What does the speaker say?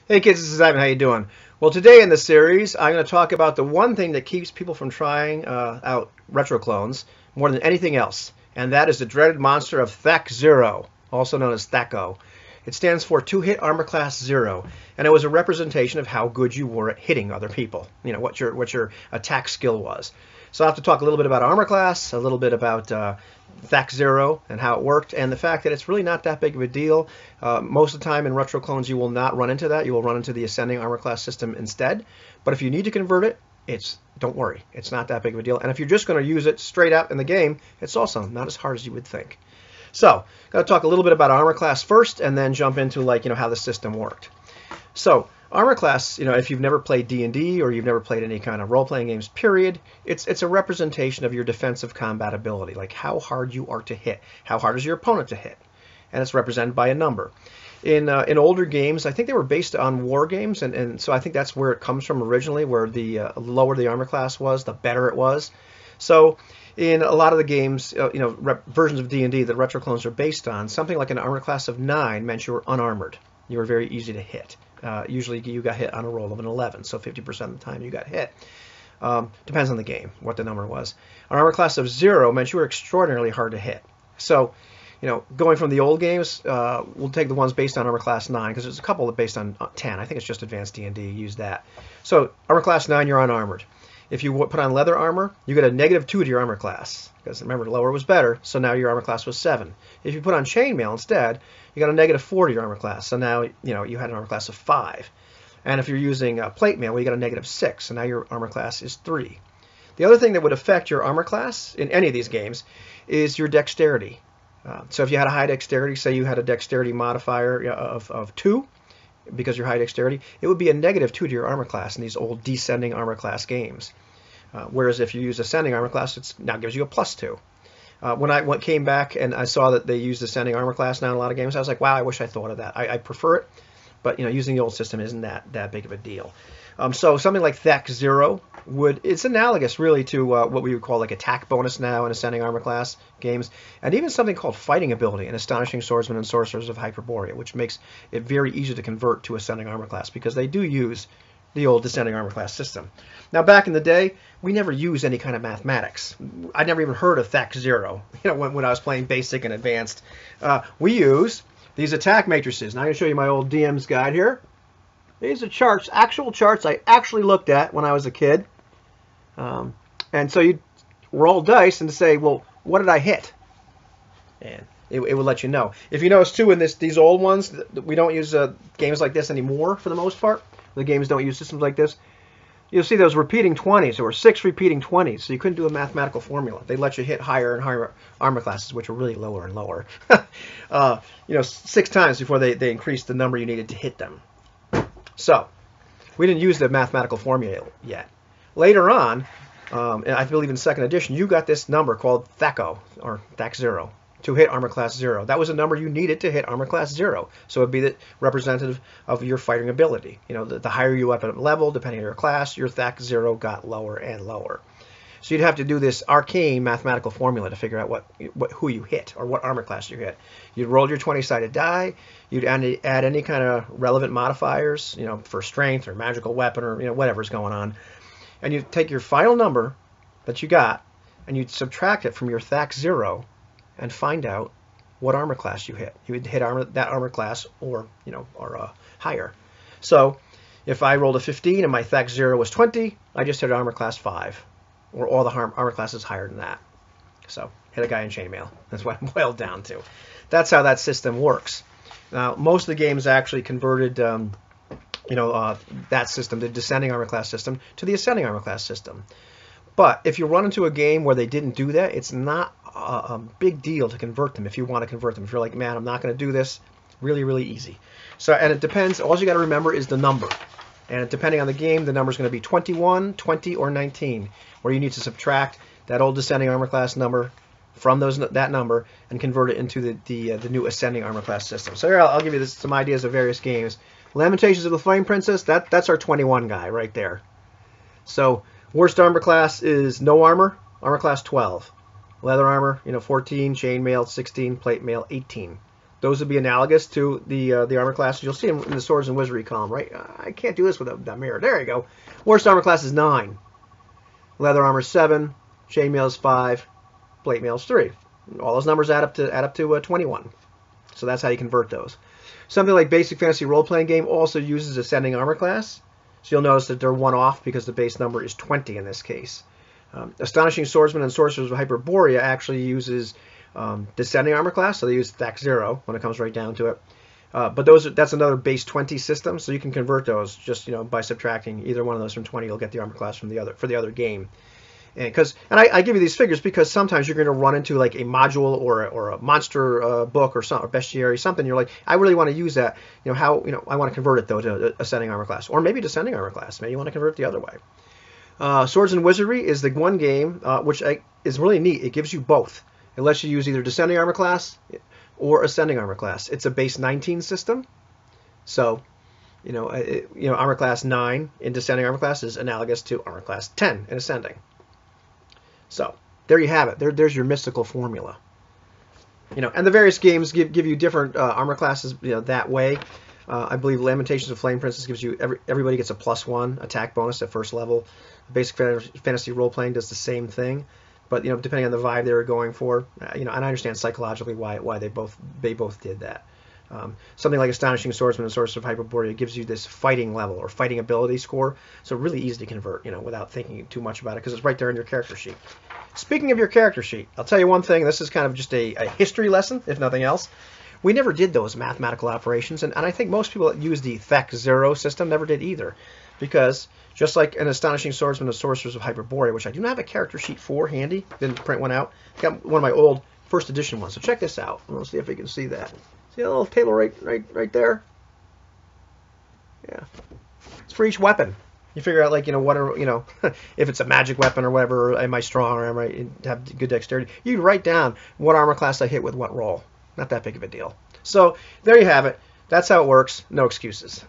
Hey kids, this is Ivan. How you doing? Well, today in the series, I'm going to talk about the one thing that keeps people from trying out retro clones more than anything else, and that is the dreaded monster of Thac0, also known as Thac0. It stands for Two-Hit Armor Class 0, and it was a representation of how good you were at hitting other people. You know, what your attack skill was. So I'll have to talk a little bit about armor class, a little bit about Thac0 and how it worked, and the fact that it's really not that big of a deal. Most of the time in retro clones you will not run into that. You will run into the ascending armor class system instead. But if you need to convert it, don't worry. It's not that big of a deal. And if you're just going to use it straight out in the game, it's also not as hard as you would think. So, got to talk a little bit about armor class first, and then jump into how the system worked. So, armor class, if you've never played D&D or you've never played any kind of role-playing games, period, it's a representation of your defensive combat ability, like how hard you are to hit, how hard is your opponent to hit, and it's represented by a number. In older games, I think they were based on war games, and so I think that's where it comes from originally, where the lower the armor class was, the better it was. So in a lot of the games, versions of D&D that retro clones are based on, something like an armor class of 9 meant you were unarmored. You were very easy to hit. Usually you got hit on a roll of an 11, so 50% of the time you got hit. Depends on the game, what the number was. An armor class of 0 meant you were extraordinarily hard to hit. So, going from the old games, we'll take the ones based on armor class 9, because there's a couple that based on 10. I think it's just advanced D&D, use that. So, armor class 9, you're unarmored. If you put on leather armor, you get a -2 to your armor class, because remember, lower was better, so now your armor class was 7. If you put on chainmail instead, you got a -4 to your armor class, so now you had an armor class of 5. And if you're using plate mail, well, you got a -6, so now your armor class is 3. The other thing that would affect your armor class in any of these games is your dexterity. So if you had a high dexterity, say you had a dexterity modifier of 2, because you're high dexterity, it would be a -2 to your armor class in these old descending armor class games. Whereas if you use ascending armor class, it now gives you a +2. When I came back and I saw that they used ascending armor class now in a lot of games, I was like, wow, I wish I thought of that. I prefer it, but using the old system isn't that big of a deal. So something like Thac0 it's analogous really to what we would call like attack bonus now in ascending armor class games, and even something called fighting ability in Astonishing Swordsmen and Sorcerers of Hyperborea, which makes it very easy to convert to ascending armor class because they do use the old descending armor class system. Now back in the day, we never used any kind of mathematics. I never even heard of Thac0 when I was playing basic and advanced. We use these attack matrices. Now I'm going to show you my old DM's guide here. These are charts, actual charts I actually looked at when I was a kid. And so you roll dice and say, well, what did I hit? And it would let you know. If you notice too, in these old ones, we don't use games like this anymore for the most part. The games don't use systems like this. You'll see those repeating 20s. There were 6 repeating 20s, so you couldn't do a mathematical formula. They let you hit higher and higher armor classes, which were really lower and lower. 6 times before they increased the number you needed to hit them. So we didn't use the mathematical formula yet. Later on, and I believe in 2nd edition, you got this number called Thac0, or Thac0, to hit armor class 0. That was a number you needed to hit armor class 0. So it would be the representative of your fighting ability. The higher you up at level, depending on your class, your Thac0 got lower and lower. So you'd have to do this arcane mathematical formula to figure out who you hit or what armor class you hit. You'd roll your 20-sided die. You'd add any kind of relevant modifiers, for strength or magical weapon or whatever's going on. And you'd take your final number that you got and you'd subtract it from your Thac0 and find out what armor class you hit. You would hit that armor class or higher. So if I rolled a 15 and my Thac0 was 20, I just hit armor class 5, or all the armor classes higher than that. So hit a guy in chainmail. That's what it boiled down to. That's how that system works. Now most of the games actually converted that system, the descending armor class system, to the ascending armor class system. But if you run into a game where they didn't do that, it's not a big deal to convert them if you want to convert them. If you're like, man, I'm not going to do this, really, really easy. So, and it depends. All you got to remember is the number. And depending on the game, the number is going to be 21, 20, or 19, where you need to subtract that old descending armor class number from that number and convert it into the new ascending armor class system. So here I'll give you some ideas of various games. Lamentations of the Flame Princess, that's our 21 guy right there. So worst armor class is no armor class 12. Leather armor, 14, chainmail 16, plate mail 18. Those would be analogous to the armor classes. You'll see them in the swords and wizardry column, right? I can't do this without that mirror. There you go. Worst armor class is 9. Leather armor 7. Chainmail is 5. Plate mail is 3. All those numbers add up to 21. So that's how you convert those. Something like Basic Fantasy Role-Playing Game also uses Ascending Armor Class. So you'll notice that they're one off because the base number is 20 in this case. Astonishing Swordsman and Sorcerers of Hyperborea actually uses Descending Armor Class, so they use Thac0 when it comes right down to it. But that's another base 20 system, so you can convert those just by subtracting either one of those from 20. You'll get the armor class from the other game. And I give you these figures because sometimes you're going to run into like a module or a monster book or bestiary, something. You're like, I really want to use that. I want to convert it though to Ascending Armor Class or maybe Descending Armor Class. Maybe you want to convert it the other way. Swords and Wizardry is the one game which is really neat. It gives you both. It lets you use either Descending Armor Class or Ascending Armor Class. It's a base 19 system, so Armor Class 9 in Descending Armor Class is analogous to Armor Class 10 in Ascending. So there you have it. There's your mystical formula. And the various games give you different armor classes that way. I believe Lamentations of Flame Princess gives you everybody gets a +1 attack bonus at first level. Basic Fantasy Role-Playing does the same thing, but depending on the vibe they were going for, and I understand psychologically why they both did that. Something like Astonishing Swordsman and Sorcerers of Hyperborea gives you this fighting level or fighting ability score, so really easy to convert, without thinking too much about it because it's right there in your character sheet. Speaking of your character sheet, I'll tell you one thing. This is kind of just a history lesson, if nothing else. We never did those mathematical operations, and I think most people that use the Thac0 system never did either, because just like an Astonishing Swordsman and Sorcerers of Hyperborea, which I do not have a character sheet for handy, didn't print one out. I got one of my old first edition ones, so check this out. We'll see if we can see that. See a little table right there? Yeah. It's for each weapon. You figure out what are if it's a magic weapon or whatever, am I strong or am I have good dexterity? You can write down what armor class I hit with what roll. Not that big of a deal. So there you have it. That's how it works. No excuses.